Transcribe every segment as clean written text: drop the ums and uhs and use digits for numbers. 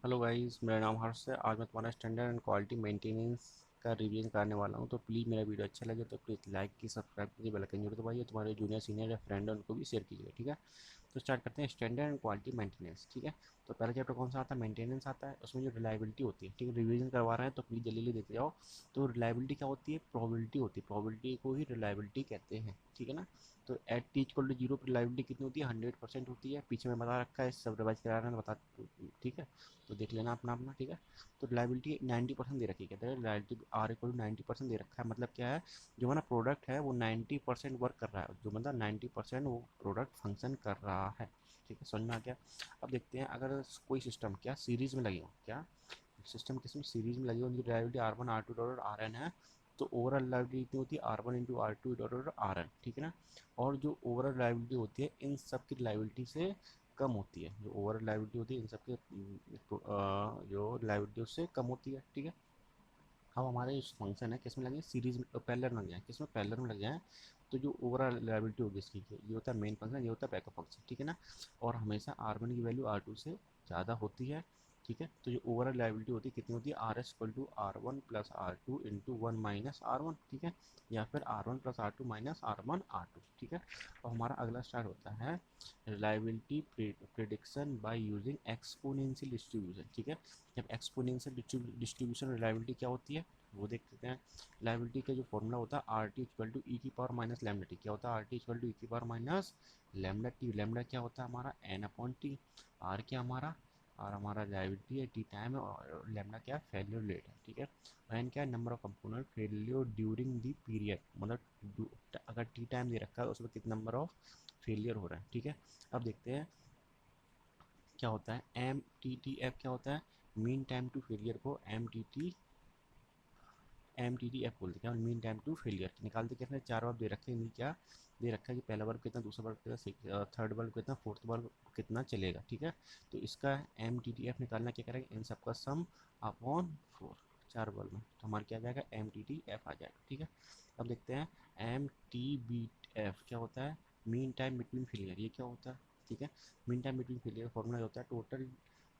Hello guys, मेरा नाम हर्ष है। आज मैं तुम्हारा स्टैंडर्ड एंड क्वालिटी मेंटेनेंस का रिवीजन करने वाला हूं। तो प्लीज़ मेरा वीडियो अच्छा लगे तो प्लीज़ लाइक की, सब्सक्राइब कीजिए, बेल आइकन जरूर दबाइए। तुम्हारे जूनियर सीनियर या फ्रेंड है उनको भी शेयर कीजिए, ठीक है। तो स्टार्ट करते हैं स्टैंडर्ड एंड क्वालिटी मेंटेनेंस, ठीक है। तो पहला चैप्टर कौन सा आता है? मेंटेनेंस आता है। उसमें जो रिलायबिलिटी होती है, ठीक है, रिवीजन करवा रहे हैं तो प्लीज़ जल्दी जल्दी देखते जाओ। तो रिलायबिलिटी क्या होती है? प्रोबेबिलिटी होती है। प्रोबेबिलिटी को ही रिलायबिलिटी कहते हैं, ठीक है ना। तो at T equal to zero पर रिलायबिलिटी कितनी होती है? 100% होती है। पीछे में बता रखा है, सब रिवाइज करा रहे हैं बता, ठीक है। तो देख लेना अपना अपना, ठीक है। तो रिलायबिलिटी 90% दे रखी है, कहते हैं रिलायबिलिटी आर इक्वल टू 90% दे रखा है। मतलब क्या है? जो हमारा प्रोडक्ट है वो 90% वर्क कर रहा है, जो मतलब 90% वो प्रोडक्ट फंक्शन कर रहा है, ठीक है। समझ में आ गया। अब देखते हैं, अगर कोई सिस्टम क्या सीरीज में लगी हो, क्या सिस्टम किसमें सीरीज में लगी हो, उनकी reliability R one R two dot R N है। तो ओवरऑल रिलायबिलिटी कितनी होती है? R one into R two dot R N, ठीक है ना। और जो ओवरऑल रिलायबिलिटी होती है इन सब की रिलायबिलिटी से कम होती है। जो ओवर रिलायबिलिटी होती है इन सबके जो रिलायबिलिटी उससे कम होती है, ठीक है। अब हमारे इस फंक्शन है किसमें लगे? सीरीज में, पैरेलल में लग जाए। किसमें? पैरेलल में लग जाए। तो जो ओवरऑल रिलायबिलिटी होगी इसकी, ये होता है मेन फंक्शन, ये होता है बैकअप फंक्शन, ठीक है ना। और हमेशा आर वन की वैल्यू आर टू से ज़्यादा होती है, ठीक है। तो जो ओवरऑल रिलायबिलिटी होती है कितनी होती है? R S equal to R one plus R two into one minus R one, ठीक है। या फिर R one plus R two minus R one R two, ठीक है। और हमारा अगला स्टार्ट होता है reliability prediction by using exponential distribution, ठीक है। जब एक्सपोनेंशियल डिस्ट्रीब्यूशन रिलायबिलिटी क्या होती है वो देख लेते हैं। रिलायबिलिटी का जो फॉर्मूला होता है आर टी इक्वल टू ई की पावर माइनस लैम्डा टी। क्या होता है? आर टी इक्वल टू ई की power minus lambda T. Lambda क्या होता है हमारा? N upon T. आर क्या हमारा? आर हमारा रिलायबिलिटी है, टी टाइम है, और लैम्डा क्या है? फेलियर रेट है, ठीक है। एन क्या है? Number of component failure during the period. मतलब अगर टी टाइम दे रखा है उसमें कितना नंबर ऑफ फेलियर हो रहा है, ठीक है। अब देखते हैं क्या होता है एम टी टी एफ। क्या होता है? मीन टाइम टू फेलियर को एम टी टी एफ बोलते हैं। मीन टाइम टू फेलियर निकालते कैसे? चार वर्ब दे रखे हैं। क्या दे रखा है कि पहला वर्ब कितना, दूसरा वर्ब कितना, थर्ड वर्ब कितना, फोर्थ वर्ब कितना चलेगा, ठीक है। तो इसका एम टी टी एफ निकालना क्या करेगा? इन सबका सम अपॉन फोर, चार वर्ब में। तो हमारा क्या आ जाएगा? एम टी टी एफ आ जाएगा, ठीक है। अब देखते हैं एम टी बी एफ क्या होता है? Mean time between failure. ये क्या होता है? ठीक है। Mean time between failure formula होता है total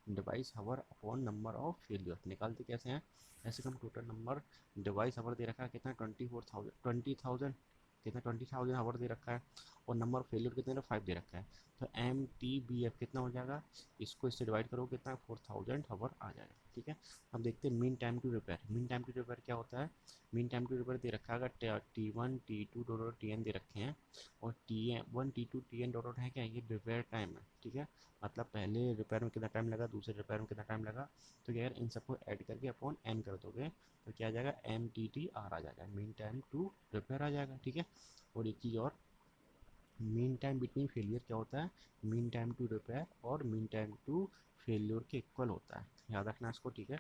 device hour upon number of failure. निकालते कैसे हैं? ऐसे हम टोटल नंबर डिवाइस हावर दे रखा है कितना? 20,000 कितना? 20,000 हावर दे रखा है। और नंबर ऑफ फेलियर कितने? 5 दे रखा है। तो एम टी बी एफ कितना हो जाएगा? इसको इससे डिवाइड करो कितना? 4,000 हावर आ जाएगा, ठीक है। अब देखते हैं mean time to repair. Mean time to repair क्या होता है? मीन टाइम टू रिपेयर दे रखा है, अगर T one T two dot T N दे रखे हैं, और T one T two T N dot है क्या? ये रिपेयर टाइम है, ठीक है। मतलब पहले रिपेयर में कितना टाइम लगा, दूसरे रिपेयर में कितना टाइम लगा। तो क्या यार, इन सबको ऐड करके अपॉन एन कर दोगे तो क्या आ जाएगा? एम टी टी आर आ जाएगा, मीन टाइम टू रिपेयर आ जाएगा, ठीक है। और एक चीज़ और, मीन टाइम बिटवीन फेलियर क्या होता है? मीन टाइम टू रिपेयर और मीन टाइम टू फेलियर के इक्वल होता है, याद रखना इसको, ठीक है।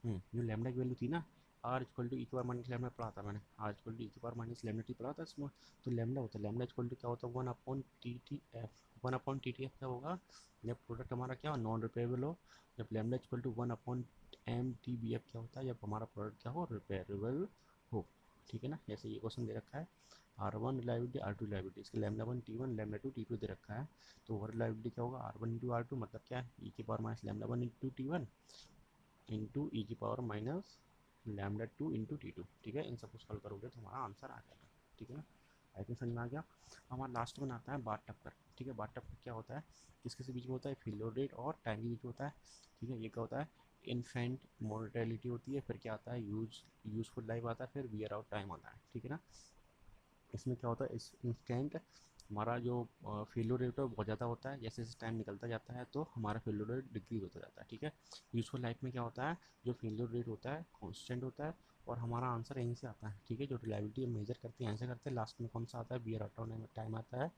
जो लैम्डा की वैल्यू थी ना, आर इक्वल टू ई की पावर माइनस लैम्डा पढ़ा था मैंने, आर इक्वल टू ई की पावर माइनस लैम्डा टी पढ़ा था इसमें। तो लैम्डा होता है, लैम्डा इक्वल टू क्या होता है? One upon T T F. One upon T T F क्या होगा? जब प्रोडक्ट हमारा क्या हो? नॉन रिपेयरेबल हो। जब lambda equal to one upon M T B F क्या होता है? जब हमारा प्रोडक्ट क्या हो? रिपेयरेबल हो, ठीक है ना। जैसे ये क्वेश्चन दे रखा है R one reliability R two reliability, इसके लैम्डा वन लैम्डा टू दे रखा है। तो ओवर रिलायबिलिटी क्या होगा? R one into R two, मतलब क्या है? ई की power minus lambda one into T one into e की power minus lambda two into T two, ठीक है। इन सबको सॉल्व करोगे तो हमारा आंसर आ जाएगा, ठीक है ना। आई थिंक समझ में आ गया। हमारा लास्ट में आता है बार टक्कर, ठीक है। बार टक्कर क्या होता है? किसके से बीच में होता है? फेलियर रेट और टाइम के बीच में होता है, ठीक है। ये क्या होता है? इन्फेंट मोर्टेलिटी होती है, फिर क्या आता है? यूजफुल लाइफ आता है, फिर वियर आउट टाइम आता है, ठीक है ना। इसमें क्या होता है? इस इंस्टेंट हमारा जो फेलियर रेट है बहुत ज़्यादा होता है, जैसे जैसे टाइम निकलता जाता है तो हमारा फेलियर रेट डिक्रीज होता जाता है, ठीक है। यूजफुल लाइफ में क्या होता है? जो फेलियर रेट होता है कांस्टेंट होता है, और हमारा आंसर यहीं से आता है, ठीक है। जो रिलायबिलिटी हम मेजर करते हैं यहाँ से करते हैं। लास्ट में कौन सा आता है? बियर आउट टाइम आता है।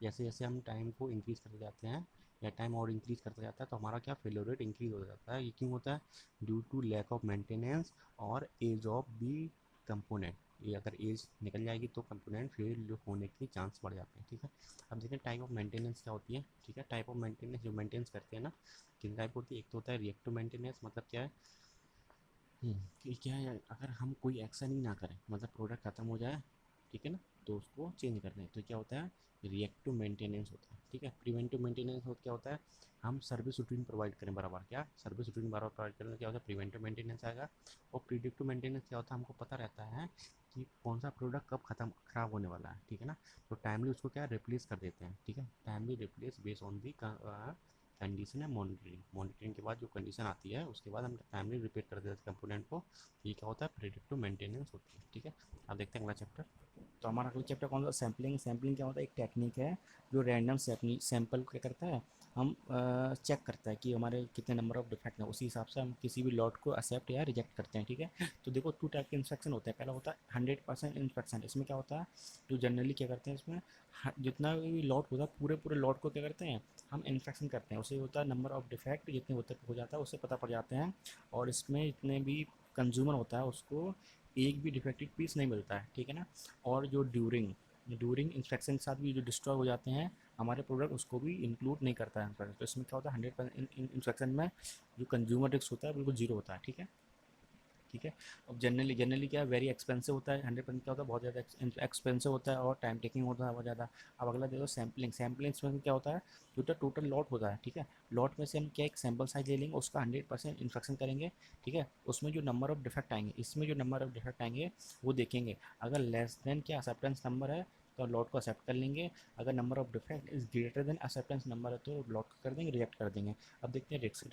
जैसे जैसे हम टाइम को इंक्रीज करते जाते हैं या टाइम और इंक्रीज करता जाता है तो हमारा क्या? फेलियर रेट इंक्रीज हो जाता है। ये क्यों होता है? Due to lack of maintenance और एज ऑफ बी कंपोनेंट। ये अगर एज निकल जाएगी तो कंपोनेंट फेल होने के चांस बढ़ जाते हैं, ठीक है। अब देखिए टाइप ऑफ मेंटेनेंस क्या होती है, ठीक है। टाइप ऑफ मेंटेनेंस जो मेंटेनेंस करते हैं ना, किन टाइप होती है? एक तो होता है रिएक्टिव मेंटेनेंस, मतलब क्या है? कि क्या है, अगर हम कोई एक्शन ही ना करें, मतलब प्रोडक्ट खत्म हो जाए, ठीक है ना, तो उसको चेंज करते हैं। तो क्या होता है, रिएक्टिव मेंटेनेंस होता है, ठीक है। प्रिवेंटिव मेंटेनेंस हो क्या होता है, हम सर्विस रूटीन प्रोवाइड करें बराबर, क्या सर्विस रूटीन बराबर प्रोवाइड करें तो क्या होता है, प्रिवेंटिव मेंटेनेंस आएगा। और प्रिडिक्टिव मेंटेनेंस क्या होता है, हमको पता रहता है कि कौन सा प्रोडक्ट कब खत्म खराब होने वाला है, ठीक है ना। तो टाइमली उसको क्या रिप्लेस कर देते हैं, ठीक है, timely replace based on the condition है मॉनिटरिंग। मॉनिटरिंग के बाद जो कंडीशन आती है उसके बाद हम टाइमली रिपेयर कर देते हैं कंपोनेंट को। ये क्या होता है, प्रेडिक्टिव मेंटेनेंस होती है, ठीक है। अब देखते हैं अगला चैप्टर। तो हमारा अगला चैप्टर कौन सा, सैम्पलिंग। सैम्पलिंग क्या होता है, एक टेक्निक है जो रैंडम सैंपल को क्या करता है, हम चेक करता है कि हमारे कितने नंबर ऑफ डिफेक्ट हैं, उसी हिसाब से हम किसी भी लॉट को एक्सेप्ट या रिजेक्ट करते हैं, ठीक है। तो देखो टू टाइप के इंस्पेक्शन होते हैं। पहला होता है 100% इंस्पेक्शन। इसमें क्या होता है, जो जनरली क्या करते हैं इसमें, जितना भी लॉट होता है पूरे पूरे लॉट को क्या करते हैं, हम इंस्पेक्शन करते हैं। उससे होता है नंबर ऑफ डिफेक्ट जितने होते हो जाता है उससे पता पड़ जाते हैं। और इसमें जितने भी कंज्यूमर होता है उसको एक भी डिफेक्टिव पीस नहीं मिलता है, ठीक है ना। और जो ड्यूरिंग ड्यूरिंग इंस्पेक्शन के साथ भी जो डिस्ट्रॉय हो जाते हैं हमारे प्रोडक्ट, उसको भी इंक्लूड नहीं करता है। तो इसमें क्या होता है, 100% इंस्पेक्शन में जो कंज्यूमर रिस्क होता है बिल्कुल जीरो होता है, ठीक है। ठीक है। अब जनरली क्या वेरी एक्सपेंसिव होता है, 100% क्या होता है, बहुत ज़्यादा एक्सपेंसिव होता है और टाइम टेकिंग होता है बहुत ज़्यादा। अब अगला देखो सैम्पलिंग। सैम्पलिंग में क्या होता है, जो टोटल लॉट होता है, ठीक है, लॉट में से हम क्या एक सैम्पल साइज ले लेंगे, उसका 100% इंस्पेक्शन करेंगे, ठीक है। उसमें जो नंबर ऑफ डिफेक्ट आएंगे, इसमें जो नंबर ऑफ डिफेक्ट आएंगे वो देखेंगे। अगर लेस देन क्या एक्सेप्टेंस नंबर है तो लॉट को एक्सेप्ट कर लेंगे। अगर number of defect is greater than acceptance number है तो लॉट को कर देंगे, रिजेक्ट कर देंगे। अब देखते हैं रिक्स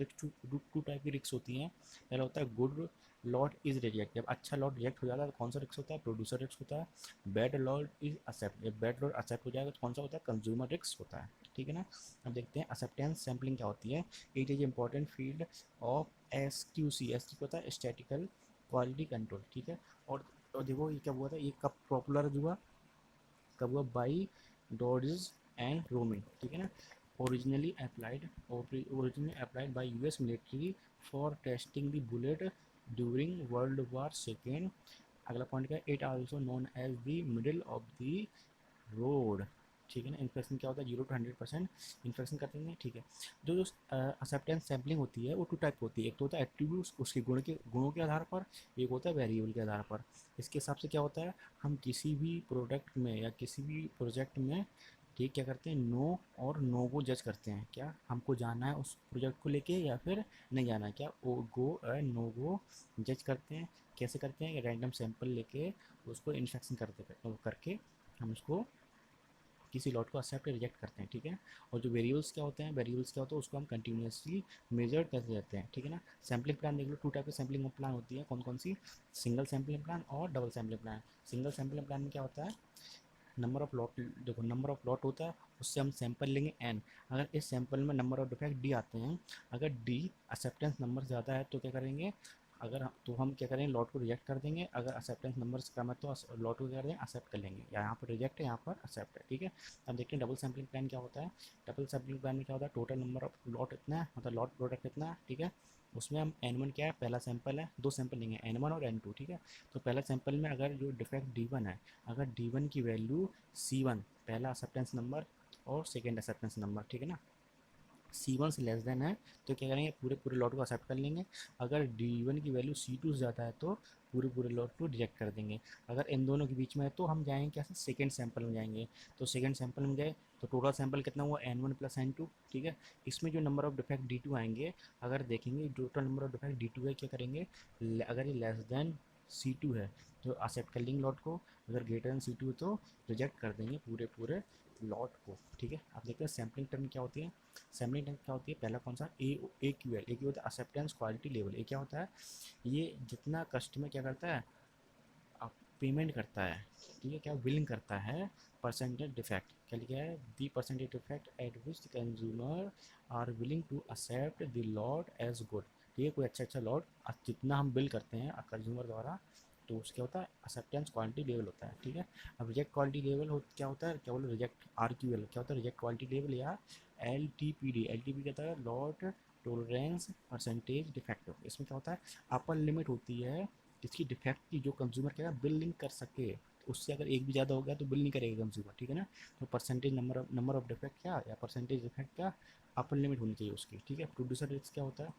टू टाइप की रिक्स होती हैं। पहला होता है गुड लॉट इज रिजेक्ट। जब अच्छा लॉट रिजेक्ट हो जाता है तो कौन सा रिस्क होता है, प्रोड्यूसर रिस्क होता है। Bad lot is accept. जब बैड लॉट एक्सेप्ट हो जाएगा तो कौन सा होता है, कंज्यूमर रिस्क होता है, ठीक है ना। अब देखते हैं एक्सेप्टेंस सैम्पलिंग क्या होती है। It is important field of S Q होता है, स्टैटिकल क्वालिटी कंट्रोल, ठीक है। और देखो ये क्या हुआ था, ये कब पॉपुलर हुआ, कब हुआ, बाई डॉर्ज एंड रोमिन, ठीक है ना। Originally applied by US military for testing the bullet during world war second. अगला पॉइंट क्या है, it also known as the middle of the road, ठीक है ना। इन्फेक्शन क्या होता है, 0 to 100% इन्फेक्शन करते हैं, ठीक है। जो जो एक्सेप्टेंस सैम्पलिंग होती है वो टू टाइप होती है। एक तो होता है एट्रीब्यूट्स, उसके गुणों के आधार पर। एक होता है वेरिएबल के आधार पर। इसके हिसाब से क्या होता है, हम किसी भी प्रोडक्ट में या किसी भी प्रोजेक्ट में, ठीक, क्या करते हैं, नो और नो को जज करते हैं। क्या हमको जाना है उस प्रोजेक्ट को लेके या फिर नहीं जाना है, क्या वो गो नो गो जज करते हैं। कैसे करते हैं, रैंडम सैंपल लेके उसको इन्फेक्शन करके हम उसको किसी लॉट को एक्सेप्ट रिजेक्ट करते हैं, ठीक है। और जो वेरिएबल्स क्या होते हैं, वेरिएबल्स क्या होता है, उसको हम कंटिन्यूसली मेजर करते रहते हैं, ठीक है ना। सैम्पलिंग प्लान देख लो, टू टाइप की सैम्पलिंग प्लान होती है, कौन कौन सी, सिंगल सैम्पलिंग प्लान और double sampling plan. Single sampling plan में क्या होता है, नंबर ऑफ लॉट, देखो नंबर ऑफ लॉट होता है, उससे हम सैंपल लेंगे एन। अगर इस सैंपल में नंबर ऑफ डिफेक्ट डी आते हैं, अगर डी एक्सेप्टेंस नंबर ज़्यादा है तो क्या करेंगे, तो हम क्या करेंगे, लॉट को रिजेक्ट कर देंगे। अगर एक्सेप्टेंस नंबर कम है तो लॉट को क्या करेंगे, एक्सेप्ट कर लेंगे। यहाँ पर रिजेक्ट है, यहाँ पर एक्सेप्ट है, ठीक है। अब देखते हैं डबल सैम्पलिंग प्लान क्या होता है। डबल सैम्पलिंग प्लान में क्या होता है, टोटल नंबर ऑफ लॉट इतना है, मतलब लॉट प्रोडक्ट इतना है, ठीक है। उसमें हम N1 क्या है, पहला सैंपल है, दो सैंपल लेंगे, N1 और N2, ठीक है। तो पहला सैंपल में अगर जो डिफेक्ट D1 है, अगर D1 की वैल्यू C1 पहला एक्सेप्टेंस नंबर और सेकेंड एक्सेप्टेंस नंबर, ठीक है ना, C1 से लेस देन है तो क्या करेंगे, पूरे पूरे लॉट को एक्सेप्ट कर लेंगे। अगर D1 की वैल्यू C2 से ज़्यादा है तो पूरे पूरे लॉट को रिजेक्ट कर देंगे। अगर इन दोनों के बीच में है तो हम जाएंगे कैसे, सेकेंड सैंपल में जाएंगे। तो सेकेंड सैंपल में गए तो टोटल सैंपल कितना हुआ, N1 प्लस N2, ठीक है। इसमें जो नंबर ऑफ डिफेक्ट D2 आएंगे, अगर देखेंगे total number of defect D2 है, क्या करेंगे, अगर ये लेस देन C2 है तो एक्सेप्ट कर लेंगे लॉट को। अगर ग्रेटर देन C2 है तो रिजेक्ट कर देंगे पूरे पूरे लॉट को, ठीक है। आप देखते हैं सैम्पलिंग टर्म क्या होती है। सैम्पलिंग टर्म क्या होती है, पहला कौन सा, ए क्यू एल। ए क्यू होता है एक्सेप्टेंस क्वालिटी लेवल। ये क्या होता है, ये जितना कस्टमर क्या करता है, आप पेमेंट करता है, ठीक है, क्या बिलिंग करता है, परसेंटेज डिफेक्ट, क्या लिखा है, the percentage defect at which the consumer are willing to accept the lot as good. ठीक है, कोई अच्छा अच्छा लॉट जितना हम बिल करते हैं कंज्यूमर द्वारा, तो उसके होता है एक्सेप्टेंस क्वालिटी लेवल होता है, ठीक है। अब रिजेक्ट क्वालिटी लेवल क्या होता है, क्या बोलो, रिजेक्ट आर क्यू एल क्या होता है, रिजेक्ट क्वालिटी लेवल या L T P D. L T P कहता है लॉट टोलरेंस परसेंटेज डिफेक्टिव। इसमें क्या होता है, अपर लिमिट होती है इसकी डिफेक्ट की, जो कंज्यूमर क्या बिल नहीं कर सके, उससे अगर एक भी ज़्यादा हो गया तो बिल नहीं करेगा कंज्यूमर, ठीक है ना। तो परसेंटेज नंबर ऑफ डिफेक्ट क्या या परसेंटेज डिफेक्ट क्या, अपर लिमिट होनी चाहिए उसकी, ठीक है। प्रोड्यूसर रिस्क क्या होता है,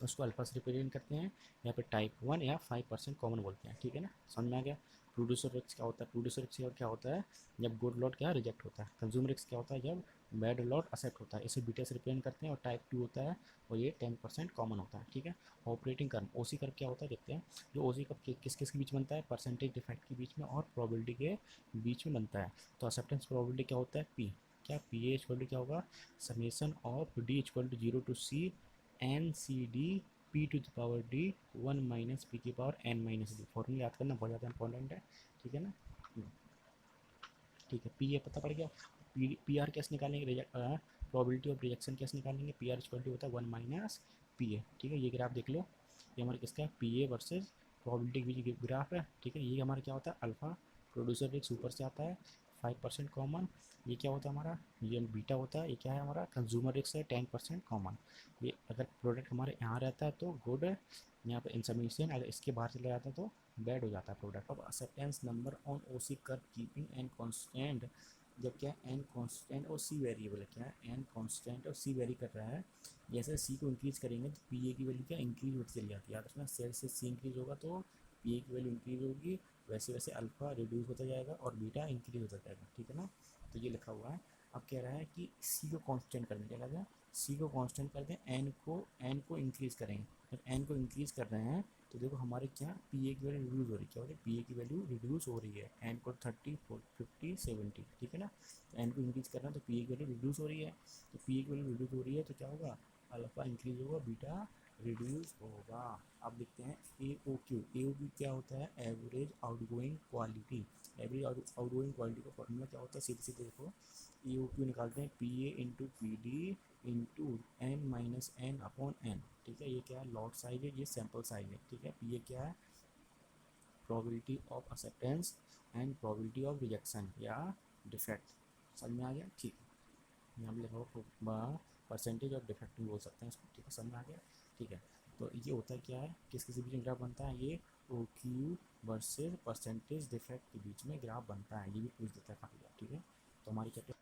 उसको अल्फा से रिप्रेजेंट करते हैं, यहाँ पे टाइप 1 या 5% कॉमन बोलते हैं, ठीक है ना, समझ में आ गया। प्रोड्यूसर रिस्क क्या होता है, प्रोड्यूसर रिस्क क्या होता है, जब गुड लॉट क्या रिजेक्ट होता है। कंज्यूमर रिस्क क्या होता है, जब बैड लॉट एक्सेप्ट होता है, इसे बीटा से रिप्रेजेंट करते हैं। और टाइप 2 होता है और ये 10% कॉमन होता है, ठीक है। ऑपरेटिंग कर्व, ओसी कर्व क्या होता है देखते हैं। जो ओसी कर्व किस किस के बीच बनता है, परसेंटेज डिफेक्ट के बीच में और प्रोबेबिलिटी के बीच में बनता है। तो एक्सेप्टेंस प्रोबेबिलिटी क्या होता है, पी, क्या पी ए इक्वल टू क्या होगा, summation of D equal to 0 to C N C D P to the power D 1 minus P की power N minus D. Formula याद करना बहुत ज़्यादा इंपॉर्टेंट है, ठीक है ना। ठीक है, पी ए पता पड़ गया। पी आर कैसे निकालेंगे, रिजेक्ट प्रोबेबिलिटी ऑफ रिजेक्शन कैसे निकालेंगे, पी आर इक्वल टू होता है 1 माइनस पी ए, ठीक है। ये ग्राफ देख लो, ये हमारा किसका है, पी ए वर्सेज प्रोबेबिलिटी के बीच ग्राफ है, ठीक है। ये हमारा क्या होता है, अल्फा प्रोड्यूसर रिस्क ऊपर से आता है, 5% कॉमन। ये क्या होता है हमारा, ये बीटा होता है। ये क्या है हमारा, कंज्यूमर रिस्क है, 10% कॉमन। ये अगर प्रोडक्ट हमारे यहाँ रहता है तो गुड है, यहाँ पे इंसमीशन, अगर इसके बाहर चला जाता है तो बैड हो जाता है प्रोडक्ट। अब acceptance number on O C curve keeping N constant, जब क्या एन कॉन्स्टेंट और सी वेरिएबल है, क्या है एन कॉन्स्टेंट और सी वेरी कर रहा है। जैसे सी को इंक्रीज करेंगे तो पी ए की वैल्यू क्या इंक्रीज होती चली जाती है, याद रखना, सेल से सी इंक्रीज होगा तो पी ए की वैल्यू इंक्रीज होगी, वैसे वैसे अल्फा रिड्यूस होता जाएगा और बीटा इंक्रीज होता जाएगा, ठीक है ना। तो ये लिखा हुआ है। अब कह रहा है कि सी को कांस्टेंट कर दें, क्या कहते हैं, सी को कांस्टेंट कर दें, एन को इंक्रीज करेंगे। जब एन को इंक्रीज कर रहे हैं तो देखो हमारे क्या पी ए की वैल्यू रिड्यूस हो रही है, क्या हो रही है, पी ए की वैल्यू रिड्यूस हो रही है, एन को 30 50 70, ठीक है ना। तो एन को इंक्रीज करना है तो पी ए की वैल्यू रिड्यूस हो रही है, तो पी ए की वैल्यू रिड्यूस हो रही है तो क्या होगा, अल्फा इंक्रीज होगा, बीटा रिड्यूस होगा। अब देखते हैं ए ओ क्यू। ए ओ क्यू क्या होता है, average outgoing quality. Average outgoing quality का फॉर्मूला क्या होता है, सीधे सीधे देखो, ई ओ क्यू निकालते हैं, P A into P D into N minus N upon N, ठीक है। ये क्या है, लॉट साइज है, ये सैम्पल साइज है, ठीक है। पी ए क्या है, probability of acceptance and probability of rejection या डिफेक्ट, समझ में आ गया, ठीक है। यहाँ पे लिखा हुआ परसेंटेज ऑफ डिफेक्ट भी बोल सकते हैं इसको, ठीक है, समझ में आ गया, ठीक है। तो ये होता है क्या है, किस किसी बीच में ग्राफ बनता है, ये O Q versus percentage defect के बीच में ग्राफ बनता है, ये भी पूछ देता है काफ़ी बार, ठीक है। तो हमारी चैप्टर,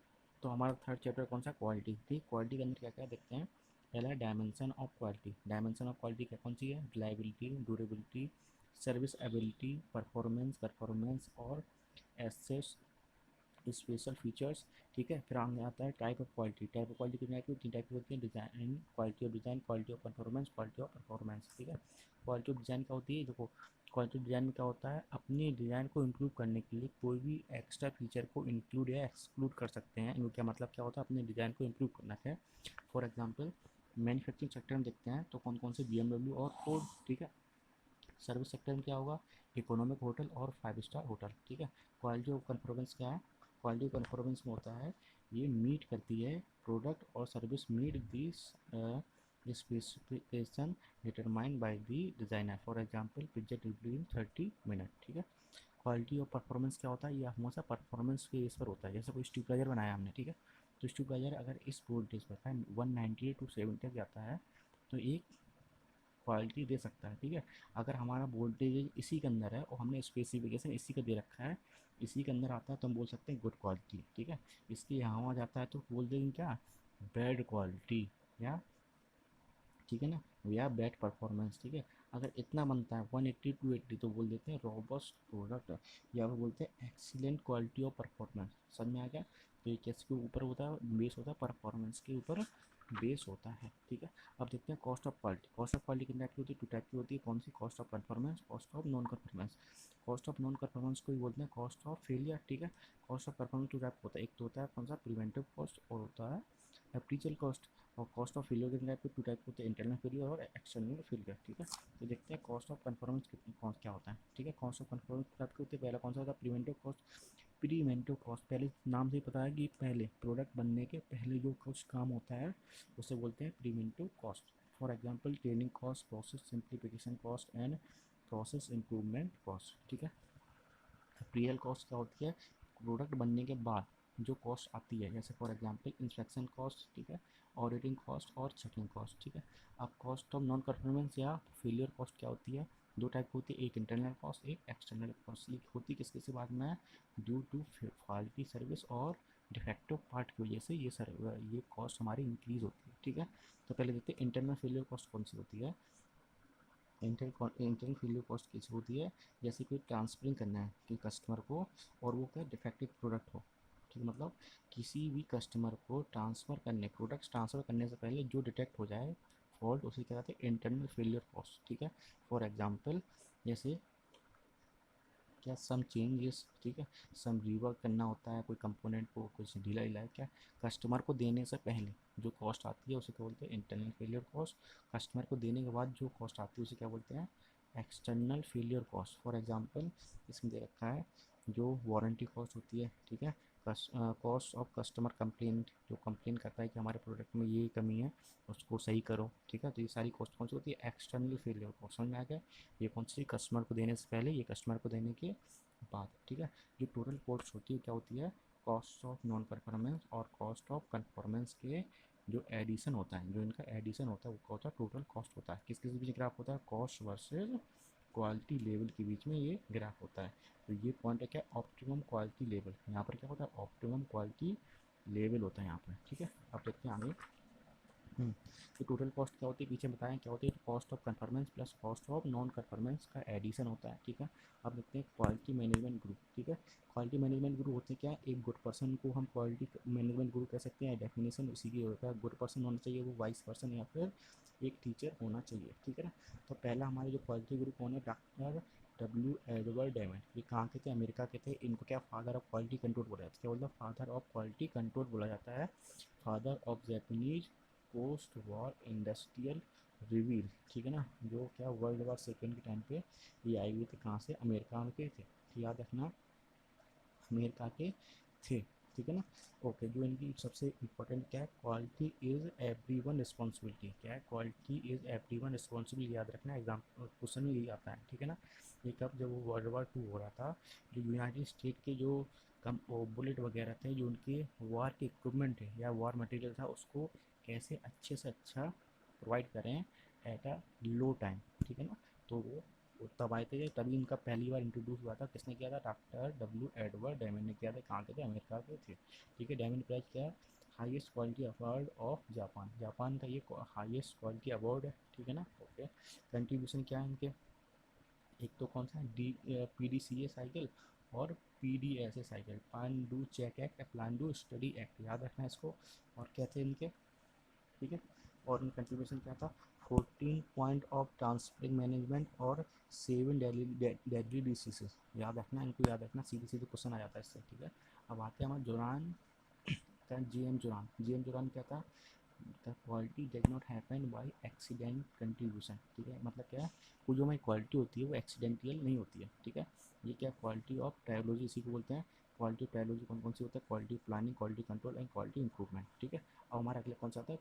तो हमारा थर्ड चैप्टर कौन सा, क्वालिटी, ठीक। क्वालिटी के अंदर क्या क्या देखते हैं, पहला है dimension of quality. Dimension of quality क्या कौन सी है, reliability, durability, service ability, performance और एसेस स्पेशल फीचर्स, ठीक है। फिर आगे आता है type of quality. Type of quality कितनी टाइप की, तीन टाइप की होती है, design, quality of design, quality of performance, quality of performance, ठीक है। क्वालिटी ऑफ डिज़ाइन क्या होती है, देखो क्वालिटी ऑफ डिज़ाइन में क्या होता है, अपने डिज़ाइन को इंप्रूव करने के लिए कोई भी एक्स्ट्रा फीचर को इंक्लूड या एक्सक्लूड कर सकते हैं। इनका क्या मतलब क्या होता है, अपने डिज़ाइन को इंप्रूव करना है। फॉर एग्जाम्पल मैन्युफैक्चरिंग सेक्टर में देखते हैं तो कौन कौन से BMW और फोर्ड, ठीक है। सर्विस सेक्टर में क्या होगा, इकोनॉमिक होटल और 5 स्टार होटल, ठीक है। क्वालिटी ऑफ कन्फॉर्मेंस क्या है, क्वालिटी ऑफ कन्फॉर्मेंस में होता है, ये मीट करती है प्रोडक्ट और service meet this specification determined by the designer, for example pizza delivery in 30 minute, ठीक है। क्वालिटी ऑफ परफॉर्मेंस क्या होता है, ये हमेशा परफॉर्मेंस के बेस पर होता है। जैसे कोई स्टेबलाइजर बनाया हमने, ठीक है, तो स्टेबलाइजर अगर इस वोल्टेज पर 190 टू 70 तक जाता है तो एक क्वालिटी दे सकता है, ठीक है। अगर हमारा वोल्टेज इसी के अंदर है और हमने स्पेसिफिकेशन इसी का दे रखा है, इसी के अंदर आता है तो हम बोल सकते हैं गुड क्वालिटी, ठीक है। इसके यहाँ आ जाता है तो बोल देंगे क्या, बैड क्वालिटी, या ठीक है ना, या बैड परफॉर्मेंस, ठीक है। अगर इतना बनता है 180 टू 80 तो बोल देते हैं रोबस्ट प्रोडक्ट, या फिर बोलते हैं एक्सीलेंट क्वालिटी ऑफ परफॉर्मेंस, समझ में आ गया। तो ये किसके ऊपर होता है, बेस होता है परफॉर्मेंस के ऊपर बेस होता है, ठीक है। अब देखते हैं cost of quality. Cost of quality कितने टाइप की होती है, टू टाइप की होती है, कौन सी, cost of performance, cost of non performance. Cost of non performance को ही बोलते हैं कॉस्ट ऑफ फेलियर, ठीक है। Cost of performance two type होता है, एक तो होता है कौन सा, प्रिवेंटिव कॉस्ट और होता है एप्रीचियल कॉस्ट। और कॉस्ट ऑफ फेलियर के टाइप के टू टाइप होते हैं, इंटरनल फेलियर और एक्सटर्नल फेलियर, ठीक है। तो देखते हैं कॉस्ट ऑफ कन्फर्मेंस क्या होता है, ठीक है। कॉस्ट ऑफ कन्फर्मेंस टाइप के होते हैं, पहला कौन सा होता है, प्रिवेंटिव कॉस्ट। प्रीवेंटिव कॉस्ट, पहले नाम से ही पता है कि पहले प्रोडक्ट बनने के पहले जो कुछ काम होता है उसे बोलते हैं preventive cost. For example training cost, process simplification cost and process improvement cost, ठीक है। रियल कॉस्ट क्या होती है, प्रोडक्ट बनने के बाद जो कॉस्ट आती है, जैसे फॉर एग्जांपल इंस्पेक्शन कॉस्ट, ठीक है, ऑडिटिंग कॉस्ट और चेकिंग कॉस्ट, ठीक है। अब कॉस्ट ऑफ नॉन परफॉर्मेंस या फेलियर कॉस्ट क्या होती है, दो टाइप होती है, एक इंटरनल कॉस्ट, एक एक्सटर्नल कॉस्ट। ये होती किस किस के बाद में, ड्यू टू फॉल्टी सर्विस और डिफेक्टिव पार्ट की वजह से ये कॉस्ट हमारी इंक्रीज़ होती है, ठीक है। तो पहले देखते हैं इंटरनल फेलियर कॉस्ट कौन सी होती है। इंटरनल फेलियर कॉस्ट कैसी होती है, जैसे कोई ट्रांसफरिंग करना है कि कस्टमर को, और वो क्या डिफेक्टिव प्रोडक्ट हो, ठीक है। मतलब किसी भी कस्टमर को प्रोडक्ट्स ट्रांसफ़र करने से पहले जो डिटेक्ट हो जाए फॉल्ट, उसे क्या कहते हैं इंटरनल फेलियर कॉस्ट, ठीक है। फॉर एग्जांपल जैसे क्या सम चेंजेस, ठीक है, सम रीवर्क करना होता है कोई कंपोनेंट को, कुछ ढीला ढीला है क्या, कस्टमर को देने से पहले जो कॉस्ट आती है उसे क्या बोलते हैं इंटरनल फेलियर कॉस्ट। कस्टमर को देने के बाद जो कॉस्ट आती है उसे क्या बोलते हैं external failure cost. For example इसमें दे रखा है जो वारंटी कॉस्ट होती है, ठीक है, कॉस्ट ऑफ कस्टमर कंप्लेंट, जो कंप्लेन करता है कि हमारे प्रोडक्ट में ये कमी है उसको सही करो, ठीक है। तो ये सारी कॉस्ट कौन सी होती है एक्सटर्नल फेलियर कॉस्ट, समझ में आ गया। ये कौन सी कस्टमर को देने से पहले, ये कस्टमर को देने के बाद, ठीक है। जो टोटल कॉस्ट होती है क्या होती है कॉस्ट ऑफ नॉन परफॉर्मेंस और कॉस्ट ऑफ कंफॉर्मेंस के जो एडिशन होता है, जो इनका एडिशन होता है वो क्या होता है टोटल कॉस्ट होता है। किस किस बीच ग्राफ होता है कॉस्ट वर्सेज क्वालिटी लेवल के बीच में ये ग्राफ होता है। तो ये पॉइंट है क्या ऑप्टिमम क्वालिटी लेवल, यहाँ पर क्या होता है ऑप्टिमम क्वालिटी लेवल होता है यहाँ पर, ठीक है। अब देखते हैं आगे। तो टोटल कॉस्ट क्या होती है पीछे बताएं क्या होती है, cost of conformance plus cost of non conformance का एडिशन होता है, ठीक है। अब देखते हैं क्वालिटी मैनेजमेंट ग्रुप, ठीक है। क्वालिटी मैनेजमेंट ग्रुप होते हैं क्या, एक गुड पर्सन को हम क्वालिटी मैनेजमेंट ग्रुप कह सकते हैं, डेफिनेशन उसी की होता है, गुड पर्सन होना चाहिए वो वाइस पर्सन या फिर एक टीचर होना चाहिए, ठीक है ना। तो पहला हमारे जो क्वालिटी ग्रुप कौन है, डॉक्टर डब्ल्यू एडवर्ड डायमंड, ये कहाँ के थे अमेरिका के थे। इनको क्या फादर ऑफ क्वालिटी कंट्रोल बोला जाता है, क्या बोलता है फादर ऑफ क्वालिटी कंट्रोल बोला जाता है, father of Japanese post war industrial reveal, ठीक है ना। जो क्या वर्ल्ड वॉर सेकेंड के टाइम पे ये आई हुई थी, कहाँ से अमेरिका के थे, याद रखना अमेरिका के थे, ठीक है ना। ओके, जो इनकी सबसे इम्पोर्टेंट क्या है quality is every one responsibility, क्या है quality is every one responsibility, याद रखना एग्जाम क्वेश्चन में यही आता है, ठीक है ना। ये कब जब वो वर्ल्ड वॉर टू हो रहा था, जो यूनाइटेड स्टेट के जो कम बुलेट वगैरह थे, जो उनके वार के इक्विपमेंट है या वार मटेरियल था, उसको कैसे अच्छे से अच्छा प्रोवाइड करें एट अ लो टाइम, ठीक है ना। तो वो तब आए थे, तभी इनका पहली बार इंट्रोड्यूस हुआ था, किसने किया था डॉक्टर डब्ल्यू एडवर्ड डायमंड ने किया था, कहाँ के थे अमेरिका के थे, ठीक है। डायमंड प्राइज क्या है highest quality award of Japan, Japan का ये हाईएस्ट क्वालिटी अवार्ड है, ठीक है ना। ओके, कंट्रीब्यूशन क्या है इनके, एक तो कौन सा D P D C A cycle और P D S A cycle, plan do check act plan do study act, याद रखना है इसको। और क्या थे इनके, ठीक है। और इन कंट्रीब्यूशन क्या था 14 पॉइंट ऑफ ट्रांसपोर्टिंग मैनेजमेंट और 7 डेडली डिसीजेस, याद रखना इनको, याद रखना सीधे सीधे क्वेश्चन आ जाता है इससे, ठीक है। अब आते हैं हमारे जुरान का, जी एम जुरान क्या था, the quality does not happen by accident contribution, ठीक है। मतलब क्या है वो जो हमारी क्वालिटी होती है वो एक्सीडेंटल नहीं होती है, ठीक है। ये क्या क्वालिटी ऑफ ट्रायोलॉजी इसी को बोलते हैं। क्वालिटी ऑफ ट्रायोलॉजी कौन कौन सी होता है, quality planning, quality control and quality improvement, ठीक है। और हमारा अगला कौन सा आता है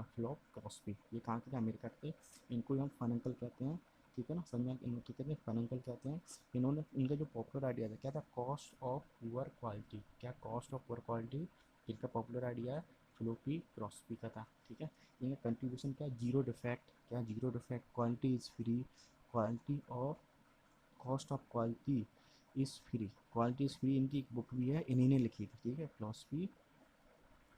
फ्लॉप क्रॉस्पी, ये कहाँ के थे अमेरिका के, इनको हम फन अंकल कहते हैं, ठीक है ना। समझ में इनको कहते हैं फन अंकल कहते हैं। इन्होंने इनका जो पॉपुलर आइडिया था क्या था कॉस्ट ऑफ पुअर क्वालिटी, क्या कॉस्ट ऑफ पुअर क्वालिटी, इनका पॉपुलर आइडिया फ्लोपी क्रॉस्पी का था, ठीक है। इनका कंट्रीब्यूशन क्या जीरो डिफेक्ट, क्या zero defect, quality is free, quality of cost of quality is free, quality is free इनकी एक बुक भी है, इन्हीं ने लिखी थी, ठीक है, क्रॉस्पी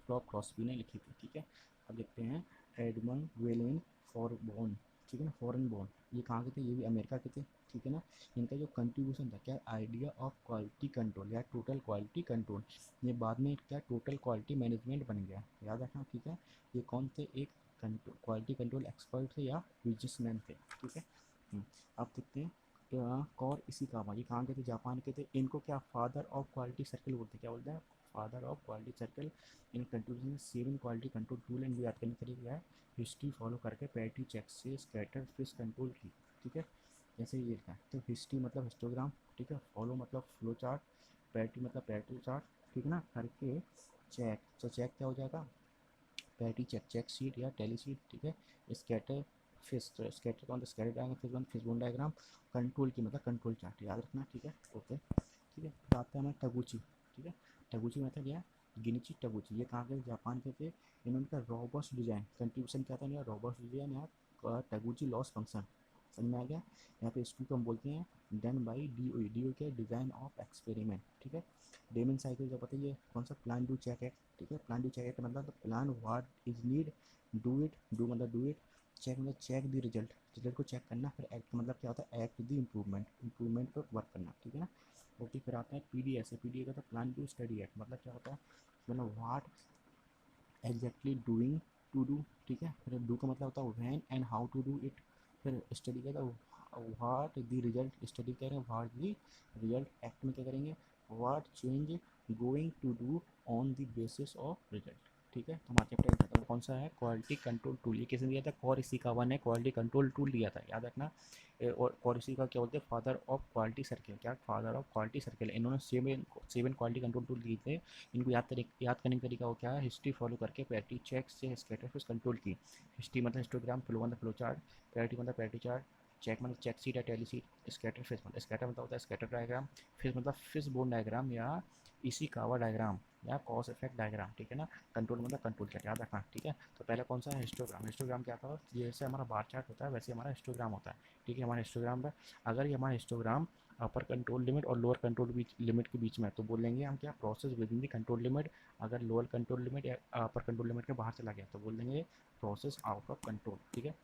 फ्लॉप क्रॉस्बी ने लिखी थी, ठीक है। अब देखते हैं एडमंड वेलेन फॉरबॉन, ठीक है ना, फॉरन बॉन, ये कहाँ के थे, ये भी अमेरिका के थे, ठीक है ना। इनका जो कंट्रीब्यूशन था क्या आइडिया ऑफ क्वालिटी कंट्रोल या टोटल क्वालिटी कंट्रोल, ये बाद में क्या टोटल क्वालिटी मैनेजमेंट बन गया, याद रखना, ठीक है। ये कौन थे, एक क्वालिटी कंट्रोल एक्सपर्ट थे या बिजनेसमैन थे, ठीक है। अब देखते हैं कौर इसी का ये कहाँ के थे, जापान के थे। इनको क्या फादर ऑफ क्वालिटी सर्कल बोलते हैं, क्या बोलते हैं father of quality circle. In contribution में 7 क्वालिटी कंट्रोल टूल एंड भी याद करने के लिए क्या है हिस्ट्री फॉलो करके पैटी चेक से स्कैटर फिश कंट्रोल की, ठीक है। जैसे ये लिखा है तो हिस्ट्री मतलब हिस्टोग्राम, ठीक है, फॉलो मतलब फ्लो चार्ट, पैटी मतलब पैटी चार्ट, ठीक है ना, करके चेक, तो चेक क्या हो जाएगा पैटी चेक, चेक शीट या टेली शीट, ठीक है। स्कैटर फिश, तो स्कैटर का मतलब scatter diagram, fish bone diagram, control की मतलब कंट्रोल चार्ट, याद रखना, ठीक है। ओके, ठीक है। तो आता है हमारा टगुची, ठीक है। टगुची मेथड क्या है गिनिची टगुची, ये कहाँ के जापान के थे। इन्होंने का रॉबस्ट डिजाइन कंट्रीब्यूशन क्या था इनका रॉबस्ट डिजाइन या टगुची लॉस फंक्शन, समझ में आ गया। यहाँ पे इसको हम बोलते हैं done by D O. D O क्या है, डिज़ाइन ऑफ एक्सपेरिमेंट, ठीक है। डेमन साइकिल क्या पता है, ये कौन सा, प्लान डू चेक एक्ट, ठीक है। प्लान डू चेक एक्ट मतलब plan what is need, do it, do मतलब डू इट, चेक मतलब चेक द रिजल्ट, रिजल्ट को चेक करना, फिर एक्ट मतलब क्या होता है, एक्ट द इम्प्रूवमेंट, इम्प्रूवमेंट पर वर्क करना, ठीक है ना। ओके, फिर आता है P D S. P D A का तो प्लान टू स्टडी एक्ट, मतलब क्या होता है, मतलब what exactly doing, to do, ठीक है। फिर डू का मतलब होता है when and how to do it. फिर स्टडी का था व्हाट द रिजल्ट, स्टडी कह रहे हैं व्हाट द रिजल्ट। एक्ट में क्या करेंगे, what change going to do on the basis of result, ठीक है। तो हमारा चैप्टर खत्म। कौन सा है, क्वालिटी कंट्रोल टूल, ये किसने दिया था, कौर इसी का वन है, क्वालिटी कंट्रोल टूल दिया था, याद रखना। और कौर इसी का क्या बोलते हैं, फादर ऑफ क्वालिटी सर्किल, क्या फादर ऑफ क्वालिटी सर्किल। इन्होंने seven seven quality control tool दिए थे। इनको याद करने का तरीका हो क्या है, हिस्ट्री फॉलो करके पैरिटी चेक से स्कैटर फिश कंट्रोल की। हिस्ट्री मतलब हिस्टोग्राम, फ्लो मतलब फ्लो चार्ट, पैरिटी मतलब पैरिटी चार्ट, चेक मतलब चेक सीट या टेली सीट, स्कैटर फिश मतलब स्कैटर मतलब होता है स्कैटर डायग्राम, फिश मतलब फिश बोन डायग्राम या इसी कावा डायग्राम या कॉस इफेक्ट डायग्राम, ठीक है ना। कंट्रोल मतलब कंट्रोल चार्ट, याद रखना, ठीक है। तो पहला कौन सा है, हिस्टोग्राम। हिस्टोग्राम क्या होता है, जैसे हमारा बार चार्ट होता है वैसे हमारा हिस्टोग्राम होता है, ठीक है। हमारा हिस्टोग्राम पर अगर ये हमारा हिस्टोग्राम अपर कंट्रोल लिमिट और लोअर कंट्रोल लिमिट के बीच में, तो बोलेंगे हम क्या, process with in the control limit. अगर लोअर कंट्रोल लिमिट या अपर कंट्रोल लिमिट के बाहर चला गया तो बोल देंगे प्रोसेस आउट ऑफ कंट्रोल, ठीक है।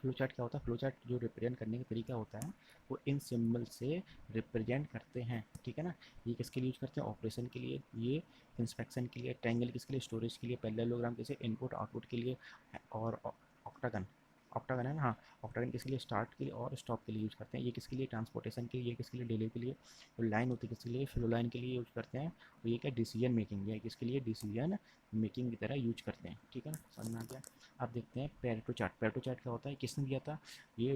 फ्लो चार्ट क्या होता है, फ्लो चार्ट जो रिप्रेजेंट करने का तरीका होता है वो इन सिंबल से रिप्रेजेंट करते हैं, ठीक है ना। ये किसके लिए यूज करते हैं, ऑपरेशन के लिए, ये इंस्पेक्शन के लिए, ट्रायंगल किसके लिए, स्टोरेज के लिए, पैरेललोग्राम जैसे इनपुट आउटपुट के लिए, और ऑक्टागन, ऑक्टागन है ना, हाँ। ऑक्टागन किसके लिए, स्टार्ट के लिए और स्टॉप के लिए यूज करते हैं। ये किसके लिए, ट्रांसपोर्टेशन के लिए, ये किसके लिए, डिले के लिए। तो लाइन होती है किसके लिए, फ्लो लाइन के लिए यूज करते हैं। तो ये क्या, डिसीजन मेकिंग, ये किसके लिए, डिसीजन मेकिंग की तरह यूज करते हैं, ठीक है ना, समझ में आ गया। अब देखते हैं पेरेटो चार्ट। पेरेटो चार्ट क्या होता है, किसने दिया था, ये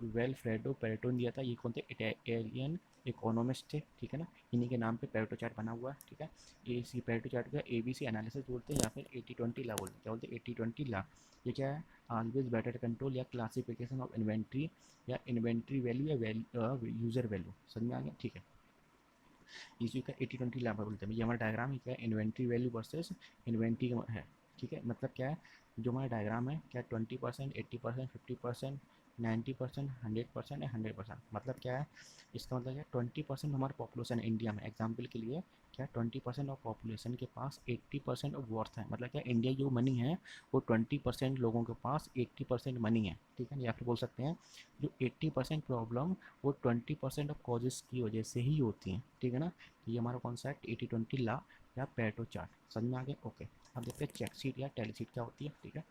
वेलफ्रेडो पेरेटो ने दिया था। ये कौन थे, इटालियन इकोनॉमिस्ट थे, ठीक है ना। इन्हीं के नाम पे पेरेटो चार्ट बना हुआ है, ठीक है। ये इसी पेरेटो चार्ट का ABC एनालिसिस बोलते हैं या फिर 80-20 ला बोलते हैं। क्या बोलते हैं, 80-20 ला। ये क्या है, ऑलवेज बेटर कंट्रोल या क्लासिफिकेशन ऑफ इन्वेंट्री या इन्वेंट्री वैल्यू या यूज़र वैल्यू, समझ में आ गया, ठीक है। इसी का 80-20 ला बोलते हैं। ये हमारा डायग्राम है, क्या इन्वेंट्री वैल्यू वर्सेस इन्वेंट्री है, ठीक है। मतलब क्या है, जो हमारा डायग्राम है क्या 20%, 80%, 50%, 90%, 100% या 100%। मतलब क्या है, इसका मतलब क्या, 20% हमारा पॉपुलेशन है इंडिया में, एग्जाम्पल के लिए क्या 20% ऑफ पॉपुलेशन के पास 80% ऑफ वर्थ है। मतलब क्या, इंडिया जो मनी है वो 20% लोगों के पास 80% मनी है, ठीक है। या फिर बोल सकते हैं जो 80% प्रॉब्लम वो 20% ऑफ कॉजेस की वजह से ही होती हैं, ठीक है ना। तो ये हमारा कॉन्सेप्ट 80-20 ला या पेरेटो चार्ट, समझ में आ गया, ओके। अब देखते हैं चेक शीट या टेली शीट क्या होती है, ठीक है।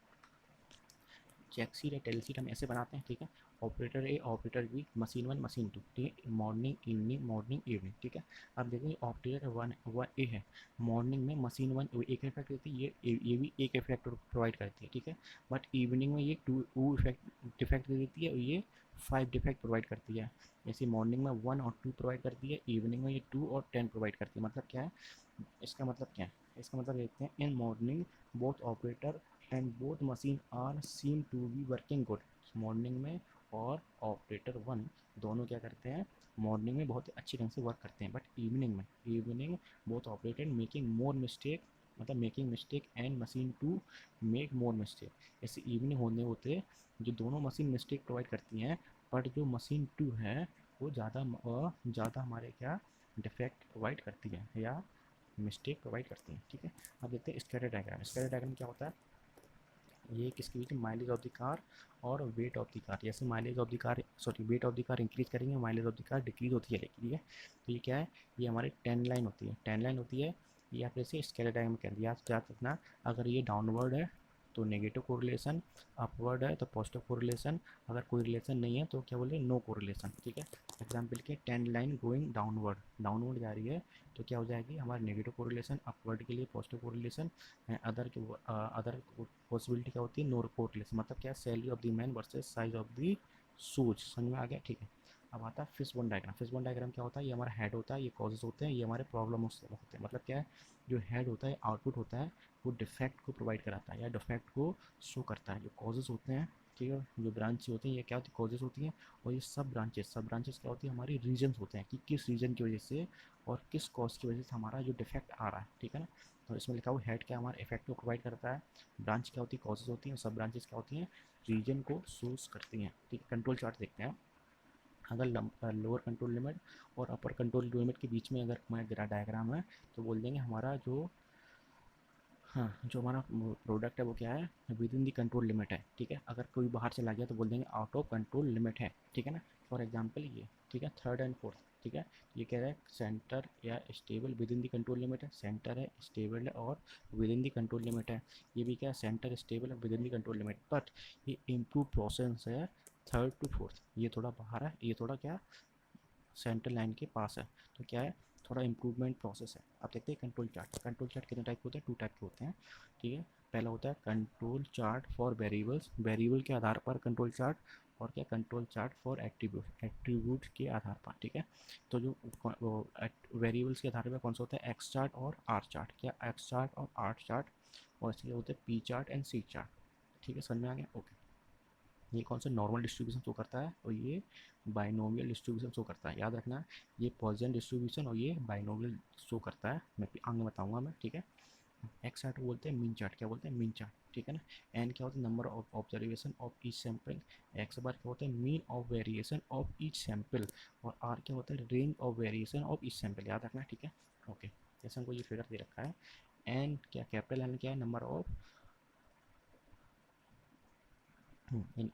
चेक शीट या टेली शीट हम ऐसे बनाते हैं, ठीक है। Operator A, operator B, machine one, machine two, ठीक है। मॉर्निंग इवनिंग, ठीक है। अब देखेंगे ऑपरेटर वन वन ए है, मॉर्निंग में मशीन वन एक इफेक्ट देती है, ये भी एक इफेक्ट प्रोवाइड करती है, ठीक है। बट इवनिंग में ये टू इफेक्ट डिफेक्ट दे देती है और ये 5 डिफेक्ट प्रोवाइड करती है। जैसे मॉर्निंग में 1 और 2 प्रोवाइड करती है, इवनिंग में ये 2 और 10 प्रोवाइड करती है। मतलब क्या है, इसका मतलब क्या है, इसका मतलब देखते हैं, in morning both operator and both machine are seem to be working good. Morning में और ऑपरेटर वन दोनों क्या करते हैं, मॉर्निंग में बहुत अच्छी ढंग से वर्क करते हैं। But evening both operator making more mistake, मतलब making mistake and machine to make more mistake. जैसे इवनिंग होने होते जो दोनों मशीन मिस्टेक प्रोवाइड करती हैं, बट जो मशीन टू है वो ज़्यादा हमारे क्या डिफेक्ट प्रोवाइड करती है या मिस्टेक प्रोवाइड करती हैं, ठीक है। अब देखते हैं स्कैटर डायग्राम। स्कैटर डायग्राम क्या होता है, ये किसके बीच में, माइलेज ऑफ द कार और वेट ऑफ द कार। जैसे mileage of the car, sorry, weight of the car increase करेंगे, mileage of the car decrease होती है, लेकिन ठीक है। तो ये क्या है, ये हमारी 10 लाइन होती है, 10 लाइन होती है। ये आप जैसे स्केलेट डायग्राम में कह याद रखना, अगर ये डाउनवर्ड है तो नेगेटिव कोरिलेशन, अपवर्ड है तो पॉजिटिव कोरिलेशन, अगर कोई रिलेशन नहीं है तो क्या बोले, नो कोरिलेशन, ठीक है। एग्जाम्पल के 10 लाइन गोइंग डाउनवर्ड, डाउनवर्ड जा रही है तो क्या हो जाएगी, हमारा नेगेटिव कोरिलेशन, अपवर्ड के लिए पॉजिटिव कोरिलेशन, अदर पॉसिबिलिटी क्या होती है, नो कोरिलेशन। मतलब क्या, salary of the man versus size of the shoes, समझ में आ गया, ठीक है। अब आता है फिशबोन डायग्राम। फिशबोन डायग्राम क्या होता है, ये हमारा हेड होता है, ये कॉजेज होते हैं, ये हमारे प्रॉब्लम होते हैं। मतलब क्या है, जो हेड होता है, आउटपुट होता है, वो डिफेक्ट को प्रोवाइड कराता है या डिफेक्ट को शो करता है। जो कॉजेज होते हैं, ठीक है, जो ब्रांच होती हैं, ये क्या होती है, कॉजेज होती हैं। और ये सब ब्रांचेस क्या होती है, हमारी रीजन्स होते हैं कि किस रीजन की वजह से और किस कॉज की वजह से हमारा जो डिफेक्ट आ रहा है, ठीक है ना। तो इसमें लिखा हुआ हेड क्या हमारा इफेक्ट को प्रोवाइड करता है, ब्रांच क्या होती है, कॉजेज होती हैं, सब ब्रांचेस क्या होती हैं, रीजन को सोर्स करती हैं, ठीक है। कंट्रोल चार्ट देखते हैं। अगर लोअर कंट्रोल लिमिट और अपर कंट्रोल लिमिट के बीच में अगर हमारा डायग्राम है तो बोल देंगे हमारा जो, हाँ, जो हमारा प्रोडक्ट है वो क्या है, with in the control limit है, ठीक है। अगर कोई बाहर चला गया तो बोल देंगे आउट ऑफ कंट्रोल लिमिट है, ठीक है ना। फॉर एग्जांपल ये, ठीक है, थर्ड एंड फोर्थ, ठीक है। ये कह रहा है सेंटर या stable with in the control limit है, सेंटर है, स्टेबल है और with in the control limit है। ये भी क्या है, सेंटर, स्टेबल है, with in the control limit, but ये इम्प्रूव प्रोसेस है थर्ड टू फोर्थ, ये थोड़ा बाहर है, ये थोड़ा क्या, सेंटर लाइन के पास है, तो क्या है, थोड़ा इम्प्रूवमेंट प्रोसेस है। अब देखते हैं कंट्रोल चार्ट। कंट्रोल चार्ट कितने टाइप के होते हैं, 2 टाइप के होते हैं, ठीक है। पहला होता है control chart for variables, variable के आधार पर कंट्रोल चार्ट, और क्या, control chart for attribute, attribute के आधार पर, ठीक है। तो जो वेरिएबल्स के आधार पर कौन सा होता है, एक्स चार्ट और आर चार्ट, क्या एक्स चार्ट और आर चार्ट, और इसके होते हैं P chart and C chart, ठीक है, समझ में आ गया, ओके। ये कौन सा नॉर्मल डिस्ट्रीब्यूशन शो करता है और ये बाइनोमियल डिस्ट्रीब्यूशन शो करता है, याद रखना। ये पॉइसन डिस्ट्रीब्यूशन और ये बाइनोमियल शो करता है, मैं आगे बताऊंगा मैं, ठीक है। एक्स चार्ट बोलते हैं, मीन चार्ट क्या बोलते हैं, मीन चार्ट, ठीक है ना। एन क्या होता है, number of observation of each sample, X bar क्या होता है, mean of variation of each sample, और आर क्या होता है, range of variation of each sample, याद रखना, ठीक है, ओके। जैसे हमको ये फिगर दे रखा है, एन क्या, कैपिटल एन क्या है, नंबर ऑफ,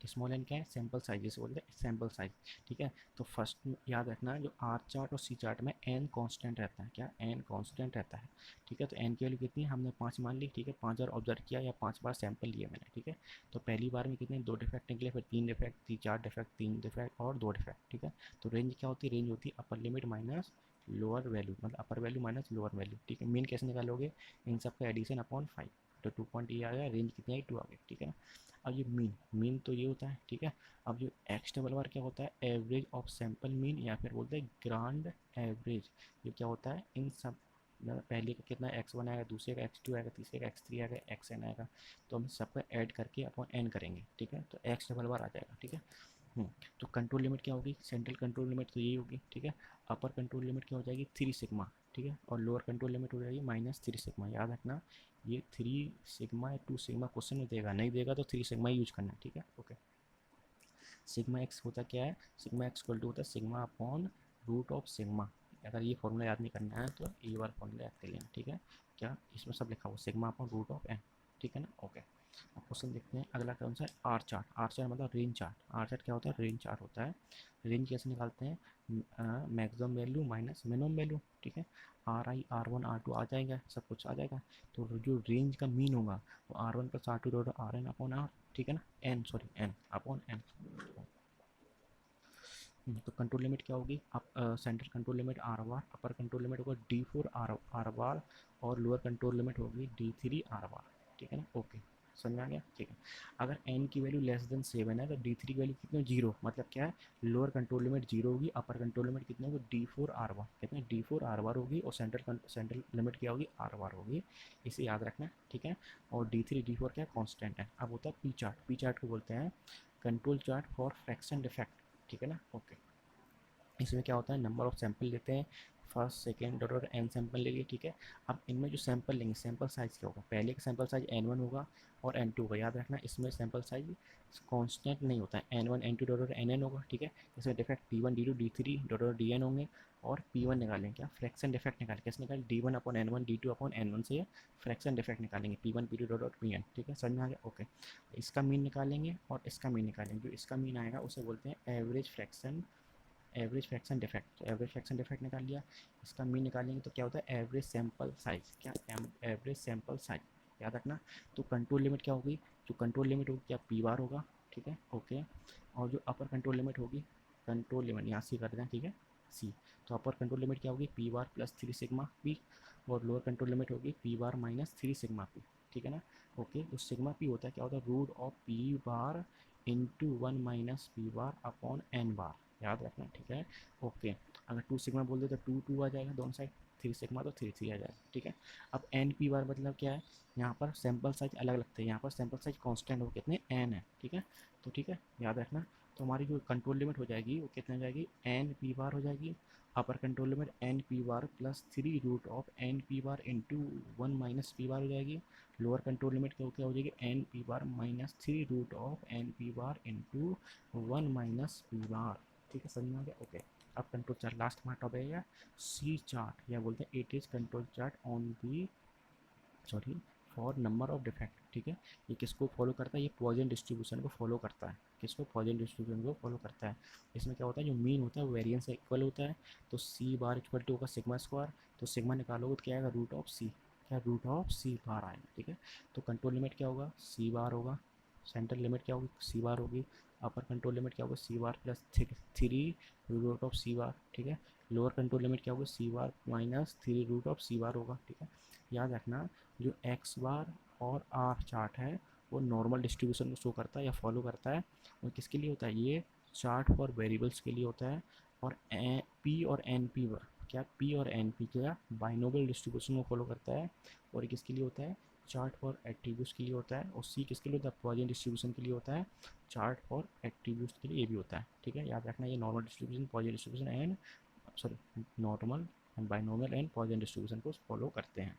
स्मॉल एन क्या है, सैम्पल साइज, जैसे बोलते हैं सैम्पल साइज, ठीक है। तो फर्स्ट याद रखना, जो आर चार्ट और सी चार्ट में एन कांस्टेंट रहता है, क्या, एन कांस्टेंट रहता है, ठीक है। तो एन की वैल्यू कितनी है, हमने 5 मान ली, ठीक है, 5 बार ऑब्जर्व किया या 5 बार सैंपल लिए मैंने, ठीक है। तो पहली बार में कितने, 2 डिफेक्ट निकले, फिर 3 डिफेक्ट, 4 डिफेक्ट, 3 डिफेक्ट और 2 डिफेक्ट, ठीक है। तो रेंज क्या होती है, रेंज होती है upper limit minus lower value, मतलब upper value minus lower value, ठीक है। मीन कैसे निकालोगे, इन सब का एडिशन अपॉन 5, तो 2 पॉइंट ये आ गया, रेंज कितनी आई, 2 आ गई, ठीक है ना। अब ये मीन, मीन तो ये होता है, ठीक है। अब जो एक्स डबल बार क्या होता है, एवरेज ऑफ सैंपल मीन, या फिर बोलते हैं ग्रांड एवरेज। ये क्या होता है, इन सब पहले का कितना x1 आएगा, दूसरे का x2 आएगा, तीसरे का x3 आएगा, xn आएगा, तो हम सबका ऐड करके अपॉन n करेंगे, ठीक है। तो एक्स डबल बार आ जाएगा, ठीक है। तो कंट्रोल लिमिट क्या होगी, सेंट्रल कंट्रोल लिमिट तो यही होगी, ठीक है। अपर कंट्रोल लिमिट क्या हो जाएगी, 3 सिग्मा, ठीक है, और लोअर कंट्रोल लिमिट हो जाएगी -3 सिग्मा, याद रखना। ये 3 सिग्मा या 2 सिग्मा क्वेश्चन में देगा, नहीं देगा तो 3 सिग्मा यूज करना है, ठीक है, ओके। सिग्मा एक्स होता क्या है, सिग्मा एक्स इक्वल टू होता है sigma upon root of sigma. अगर ये फॉर्मूला याद नहीं करना है तो ये वाला फॉर्मूला याद कर लेना, ठीक है। क्या, इसमें सब लिखा हुआ sigma upon root of N, ठीक है ना, ओके। अब क्वेश्चन देखते हैं अगला, कौन सा है, आर चार्ट। आर चार्ट मतलब रेंज चार्ट। आर चार्ट क्या होता है, रेंज चार्ट होता है। रेंज कैसे निकालते हैं, maximum value minus minimum value, ठीक है। R I, R one, R two आ जाएगा, सब कुछ आ जाएगा। तो जो रेंज का मीन होगा वो R one plus R two dot R N upon R, ठीक है ना, N, sorry N upon N. तो कंट्रोल लिमिट क्या होगी, central control limit R bar, upper control limit होगा D4 आर बार, और लोअर कंट्रोल लिमिट होगी D3 आर बार, ठीक है ना, ओके, समझ में आ गया, ठीक है। अगर n की वैल्यू लेस देन 7 है तो D3 की वैल्यू कितनी, 0, मतलब क्या है, लोअर कंट्रोल लिमिट 0 होगी, अपर कंट्रोल लिमिट कितनी होगी, D4 आर बार, कितने, D4 आर बार होगी, और सेंट्रल लिमिट क्या होगी, आर बार होगी, इसे याद रखना, ठीक है। और D3 D4 क्या कॉन्स्टेंट है। अब होता है पी चार्ट। पी चार्ट को बोलते हैं control chart for fraction defect, ठीक है ना, ओके। इसमें क्या होता है, नंबर ऑफ सैंपल लेते हैं, first second dot N sample ले लिए, ठीक है। अब इनमें जो सैंपल लेंगे, सैंपल साइज़ क्या होगा, पहले का सैंपल साइज n1 होगा और n2 होगा, याद रखना। इसमें सैंपल साइज कांस्टेंट नहीं होता है, n1 n2 डॉट nn होगा, ठीक है। इसमें defect d1 d2 d3 dot dn होंगे, और p1 निकालेंगे, क्या, फ्रैक्शन डिफेक्ट निकाल, कैसे निकाल, d1 upon n1 d2 upon n1 से फ्रैक्शन डिफेक्ट निकालेंगे, p1 p2 डॉट pn, ठीक है, समझ में आ गया, ओके। इसका मीन निकालेंगे और इसका मीन निकालेंगे, जो इसका मीन आएगा उसे बोलते हैं average fraction, average fraction defect. तो एवरेज फ्रैक्शन डिफेक्ट निकाल लिया, इसका मीन निकालेंगे तो क्या होता है, एवरेज सैंपल साइज, क्या, एवरेज सैंपल साइज, याद रखना। तो कंट्रोल लिमिट क्या होगी, जो कंट्रोल लिमिट होगी क्या, पी बार होगा, ठीक है, ओके। और जो अपर कंट्रोल लिमिट होगी, कंट्रोल लिमिट यहाँ सी कर दें, ठीक है, सी। तो अपर कंट्रोल लिमिट क्या होगी, P bar plus 3 sigma P, और लोअर कंट्रोल लिमिट होगी P bar minus 3 sigma P, ठीक है ना, ओके। तो सिग्मा पी होता है, क्या होता है, root of P bar into 1 minus P bar upon N bar, याद रखना, ठीक है, ओके। अगर 2 सिग्मा बोल दे तो 2 2 आ जाएगा दोनों साइड, 3 सिग्मा तो 3 3 आ जाएगा, ठीक है। अब एन पी बार मतलब क्या है, यहाँ पर सैम्पल साइज अलग लगते हैं, यहाँ पर सैम्पल साइज कांस्टेंट हो कितने एन है, ठीक है। तो ठीक है, याद रखना। तो हमारी जो कंट्रोल लिमिट हो जाएगी वो कितने हो जाएगी, एन पी बार हो जाएगी। Upper control limit N P bar plus 3 root of N P bar into 1 minus P bar हो जाएगी। लोअर कंट्रोल लिमिट क्या हो जाएगी, N P bar minus 3 root of N P bar into 1 minus P bar, ठीक है, समझ में आ गया, ओके। अब कंट्रोल चार्ट लास्ट पार्ट हो गया, सी चार्ट या बोलते हैं it is control chart on the, sorry, for number of defect, ठीक है। ये किसको फॉलो करता है, ये पॉइजन डिस्ट्रीब्यूशन को फॉलो करता है, किसको, पॉइजन डिस्ट्रीब्यूशन को फॉलो करता है। इसमें क्या होता है, जो मीन होता है वो वेरियंस से इक्वल होता है। तो सी बार इक्वल टू होगा सिग्मा स्क्वायर, तो सिग्मा निकालोगे तो क्या आएगा, रूट ऑफ सी, क्या रूट ऑफ सी बार आएगा, ठीक है। तो कंट्रोल लिमिट क्या होगा, सी बार होगा। सेंट्रल लिमिट क्या होगी, सी बार होगी। अपर कंट्रोल लिमिट क्या होगा, सी बार प्लस 3 रूट ऑफ सी बार, ठीक है। लोअर कंट्रोल लिमिट क्या होगा, सी बार माइनस 3 रूट ऑफ सी बार होगा, ठीक है। याद रखना, जो एक्स बार और आर चार्ट है वो नॉर्मल डिस्ट्रीब्यूशन को शो करता है या फॉलो करता है, और किसके लिए होता है, ये चार्ट फॉर वेरिएबल्स के लिए होता है। और पी और एन पी, क्या पी और एन पी क्या बाइनोमियल डिस्ट्रीब्यूशन को फॉलो करता है, और ये किसके लिए होता है, चार्ट फॉर एट्रीब्यूट्स के लिए होता है। और सी किसके लिए होता है, पॉइजन डिस्ट्रीब्यूशन के लिए होता है, चार्ट फॉर एट्रीब्यूट्स के लिए ये भी होता है, ठीक है। याद रखना, ये normal distribution, Poisson distribution and, sorry, normal and binomial and Poisson distribution को फॉलो करते हैं।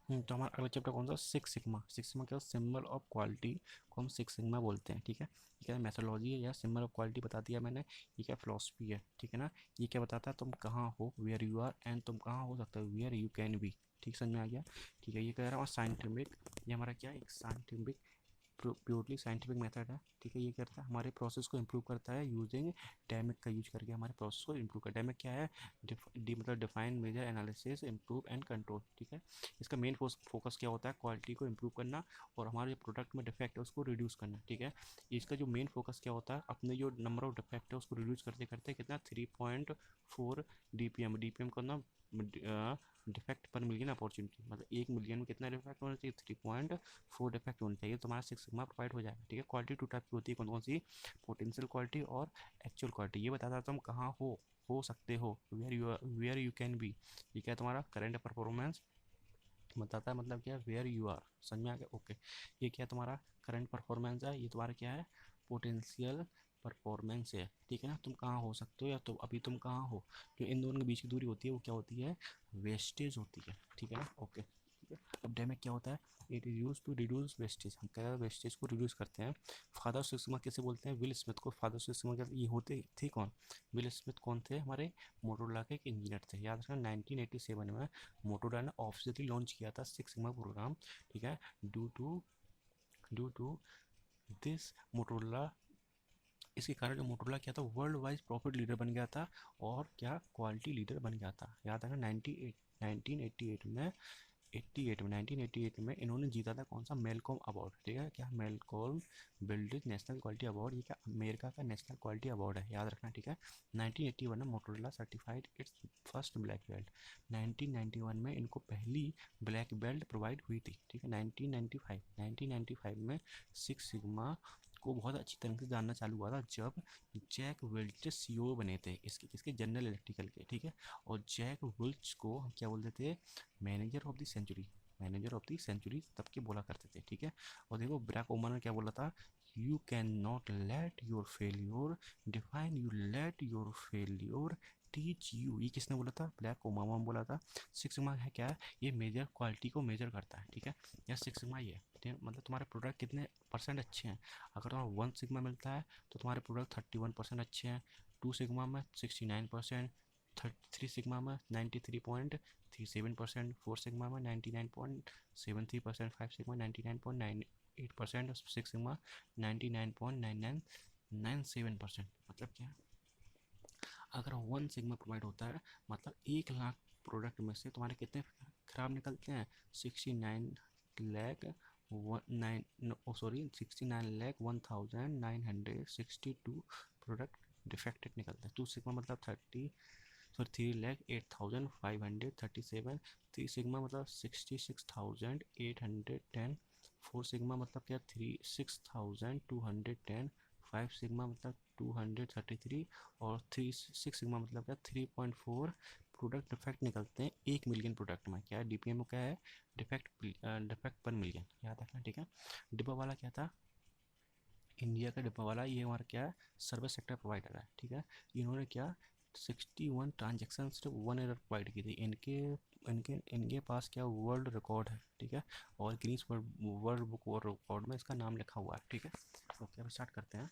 तो हमारा अगला चैप्टर कौन सा, सिक्स सिग्मा। सिक्स सिग्मा क्या, सिंबल ऑफ क्वालिटी को हम सिक्स सिग्मा बोलते हैं, ठीक है। ये क्या मैथोलॉजी है या सिंबल ऑफ क्वालिटी बता दिया मैंने। ये क्या फिलोसफी है, ठीक है ना। ये क्या बताता है, तुम कहाँ हो, वेयर यू आर, एंड तुम कहाँ हो सकते हो, वेयर यू कैन बी, ठीक, समझ में आ गया, ठीक है। ये कह रहा हूँ साइंटिफिक, ये हमारा क्या है, एक साइंटिफिक, प्योरली साइंटिफिक मेथड है, ठीक है। ये करता है हमारे प्रोसेस को इम्प्रूव करता है यूजिंग डैमिक का यूज करके हमारे प्रोसेस को इम्प्रूव कर। डैमिक क्या है, मतलब define, measure, analysis, improve and control, ठीक है। इसका मेन फोकस क्या होता है, क्वालिटी को इम्प्रूव करना और हमारे जो प्रोडक्ट में डिफेक्ट है उसको रिड्यूस करना, ठीक है। इसका जो मेन फोकस क्या होता है, अपने जो नंबर ऑफ डिफेक्ट है उसको रिड्यूस करते करते कितना 3.4 DPM, DPM को ना डिफेक्ट पर मिलियन अपॉर्चुनिटी, मतलब 1 मिलियन में कितना डिफेक्ट होना चाहिए, 3.4 डिफेक्ट होना चाहिए, तो हमारा सिक्स सिग्मा प्रोवाइड हो जाएगा, ठीक है। क्वालिटी टू टाइप की होती है, कौन कौन सी, पोटेंशियल क्वालिटी और एक्चुअल क्वालिटी। ये बताता है तुम कहाँ हो सकते हो, वेयर यू कैन बी। ये क्या है, तुम्हारा करंट परफॉर्मेंस बताता है, मतलब क्या है, वेयर यू आर, समझ में आ गया, ओके। ये क्या है, तुम्हारा करंट परफॉर्मेंस है, ये तुम्हारा क्या है, पोटेंशियल परफॉर्मेंस है, ठीक है ना। तुम कहाँ हो सकते हो या तो अभी तुम कहाँ हो, जो इन दोनों के बीच की दूरी होती है वो क्या होती है, वेस्टेज होती है, ठीक है ना, ओके, ठीक है। अब डैमेज क्या होता है, it is use to reduce wastage, हम क्या वेस्टेज को रिड्यूस करते हैं। फादर सिस्मा किसे बोलते हैं, विल स्मिथ को फादर सिस्मा, ये होते थे कौन, विल स्मिथ कौन थे, हमारे मोटोरोला के एक इंजीनियर थे। याद रखना 1987 में मोटोरोला ने ऑफिशियली लॉन्च किया था सिक्स सिग्मा प्रोग्राम, ठीक है। ड्यू टू दिस मोटोरोला, इसके कारण जो मोटोरोला क्या था, वर्ल्ड वाइज प्रॉफिट लीडर बन गया था और क्या क्वालिटी लीडर बन गया था। याद रखना 1988 में 1988 में इन्होंने जीता था कौन सा, मेलकॉम अवार्ड, ठीक है, क्या Malcolm building national quality award, ये क्या अमेरिका का नेशनल क्वालिटी अवार्ड है, याद रखना, ठीक है। 1981 में Motorola certified it's first black belt, 1991 में इनको पहली ब्लैक बेल्ट प्रोवाइड हुई थी, ठीक है। 1995 में सिक्स सिग्मा को बहुत अच्छी तरह से जानना चालू हुआ था जब जैक वेल्च CEO बने थे इसके, किसके, जनरल इलेक्ट्रिकल के, ठीक है। और जैक वेल्च को हम क्या बोलते थे, manager of the century, manager of the century तब के बोला करते थे, ठीक है। और देखो बराक ओबामा ने क्या बोला था, you can not let your failure define you, let your failure teach you, ये किसने बोला था, ब्लैक ओबामा ने बोला था। सिक्स सिग्मा है क्या है, ये मेजर क्वालिटी को मेजर करता है, ठीक है। या सिक्स सिग्मा ये है, मतलब तुम्हारे प्रोडक्ट कितने परसेंट अच्छे हैं। अगर तुम्हारा 1 सिग्मा मिलता है तो तुम्हारे प्रोडक्ट 31% अच्छे हैं, 2 सिग्मा में 69%, 3 सिग्मा में 93.37%, 4 सिग्मा में 99.73%, 5 सिग्मा 99.98%, 6 सिग्मा 99.9997%। मतलब क्या है, अगर 1 सिग्मा प्रोवाइड होता है मतलब 1 लाख प्रोडक्ट में से तुम्हारे कितने खराब निकलते हैं, 69 लाख 69 लाख 1962 प्रोडक्ट डिफेक्टेड निकलते हैं। 2 सिग्मा मतलब 3,08,537, 3 सिग्मा मतलब 66,810, 4 सिग्मा मतलब क्या 36,210, 5 सिग्मा मतलब 233 और 6 सिग्मा मतलब क्या 3.4 प्रोडक्ट डिफेक्ट निकलते हैं 1 मिलियन प्रोडक्ट में। क्या है डीपीएमओ क्या है, डिफेक्ट पर मिलियन, याद रखना ठीक है। डिब्बा वाला क्या था, इंडिया का डिब्बा वाला, ये हमारा क्या है सर्विस सेक्टर प्रोवाइडर है ठीक है। इन्होंने क्या 61 ट्रांजेक्शन सिर्फ 1 एरर प्रोवाइड की थी। इनके इनके इनके पास क्या वर्ल्ड रिकॉर्ड है ठीक है, और गिनीज वर्ल्ड बुक और रिकॉर्ड में इसका नाम लिखा हुआ है ठीक है। ओके अब स्टार्ट करते हैं।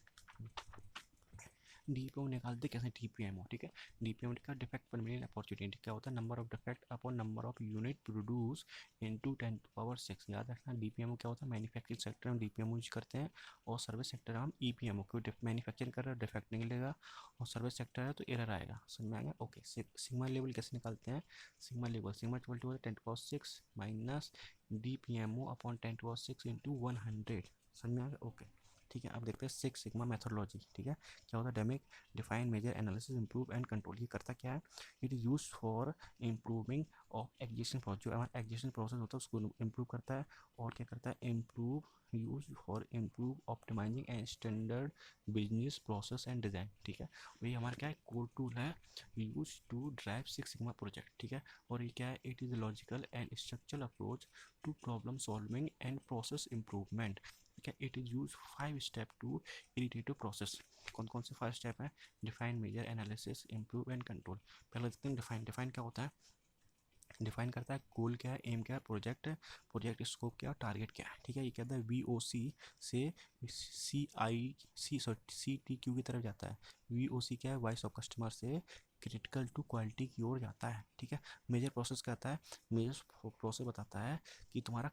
डीपीएमओ निकालते कैसे, डीपीएमओ ठीक है। डीपीएमओ का डिफेक्ट पर मिलियन अपॉर्चुनिटी क्या होता है, number of defect upon number of unit produce into 10⁻⁶। याद रखना डीपीएमओ क्या होता है, मैन्युफैक्चरिंग सेक्टर में डीपीएमओ यूज करते हैं, और सर्विस सेक्टर हम ईपीएमओ, क्योंकि मैन्युफैक्चरिंग कर रहा है डिफेक्ट निकलेगा, और सर्विस सेक्टर है तो एरर आएगा, समझ में आएगा। ओके सिग्मा लेवल कैसे निकालते हैं, sigma level sigma equal to 10⁻⁶ minus DPMO upon 10⁻⁶ into 100, समझ में आएगा। ओके ठीक है, अब देखते हैं 6 सिग्मा मेथोडोलॉजी ठीक है। क्या होता है, DMAIC define measure analysis improve and control. ये करता क्या है, it is use for improving of existing process, जो हमारा एग्जिस्टिंग प्रोसेस होता है उसको इम्प्रूव करता है। और क्या करता है, improve use for improve optimizing and standard business process and design ठीक है। वही हमारा क्या है कोर टूल है use to drive 6 sigma project ठीक है। और ये क्या है, it is logical and structural approach to problem solving and process improvement. क्या it is use 5 step to iterative process. कौन कौन से 5 स्टेप हैं, define measure analysis improve and control. पहले देखते हैं डिफाइन, डिफाइन क्या होता है, डिफाइन करता है गोल क्या है, एम क्या है, प्रोजेक्ट स्कोप क्या है, टारगेट क्या है ठीक है। ये कहता है वी ओ सी से सी टी क्यू की तरफ जाता है। वी ओ सी क्या है, वॉइस ऑफ कस्टमर से क्रिटिकल टू क्वालिटी की ओर जाता है ठीक है। मेजर प्रोसेस कहता है, मेजर प्रोसेस बताता है कि तुम्हारा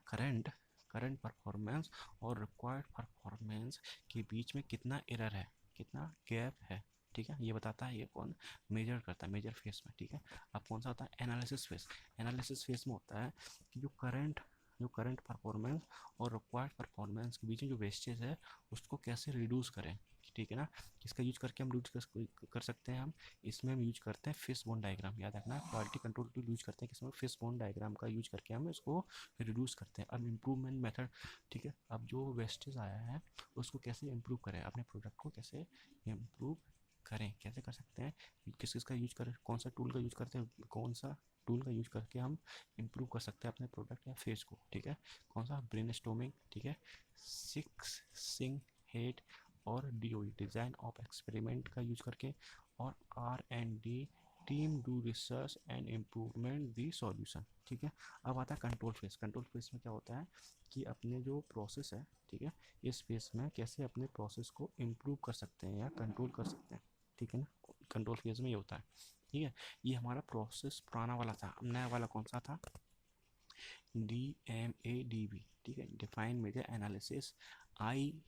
करंट परफॉर्मेंस और रिक्वायर्ड परफॉर्मेंस के बीच में कितना एरर है, कितना गैप है ठीक है। ये बताता है, ये कौन मेजर करता है मेजर फेस में ठीक है। अब कौन सा होता है एनालिसिस फेस, एनालिसिस फेस में होता है कि जो करंट परफॉर्मेंस और रिक्वायर्ड परफॉर्मेंस के बीच में जो वेस्टेज है उसको कैसे रिड्यूस करें ठीक है ना। किसका यूज करके हम रिड्यूस कर सकते हैं, हम इसमें हम यूज करते हैं फिश बोन डायग्राम। याद रखना क्वालिटी कंट्रोल टूल यूज करते हैं किसमें, फिश बोन डायग्राम का यूज करके हम इसको रिड्यूस करते हैं। अब इम्प्रूवमेंट मेथड ठीक है, अब जो वेस्टेज आया है उसको कैसे इम्प्रूव करें, अपने प्रोडक्ट को कैसे इम्प्रूव करें, कैसे कर सकते हैं, किस किस का यूज करें, कौन सा टूल का यूज करते हैं, कौन सा टूल का यूज करके हम इम्प्रूव कर सकते हैं अपने प्रोडक्ट या फेस को ठीक है। कौन सा ब्रेनस्टॉर्मिंग ठीक है, 6 सिंग हेड और डीओई डिज़ाइन ऑफ एक्सपेरिमेंट का यूज करके, और R&D team do research and improvement the solution ठीक है। अब आता है कंट्रोल फेस, कंट्रोल फेस में क्या होता है कि अपने जो प्रोसेस है ठीक है, इस फेस में कैसे अपने प्रोसेस को इम्प्रूव कर सकते हैं या कंट्रोल कर सकते हैं ठीक है ना। कंट्रोल फेज में ये होता है ठीक है। ये हमारा प्रोसेस पुराना वाला था, अब नया वाला कौन सा था, DMADB ठीक है, डिफाइन मेजर एनालिसिस। आई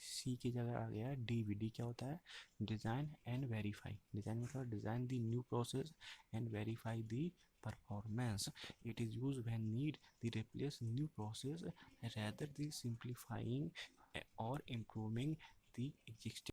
सी की जगह आ गया है DVD, क्या होता है डिज़ाइन एंड वेरीफाई, डिज़ाइन मतलब design the new process and verify the performance. It is use when need the replace new process rather the simplifying or improving the existing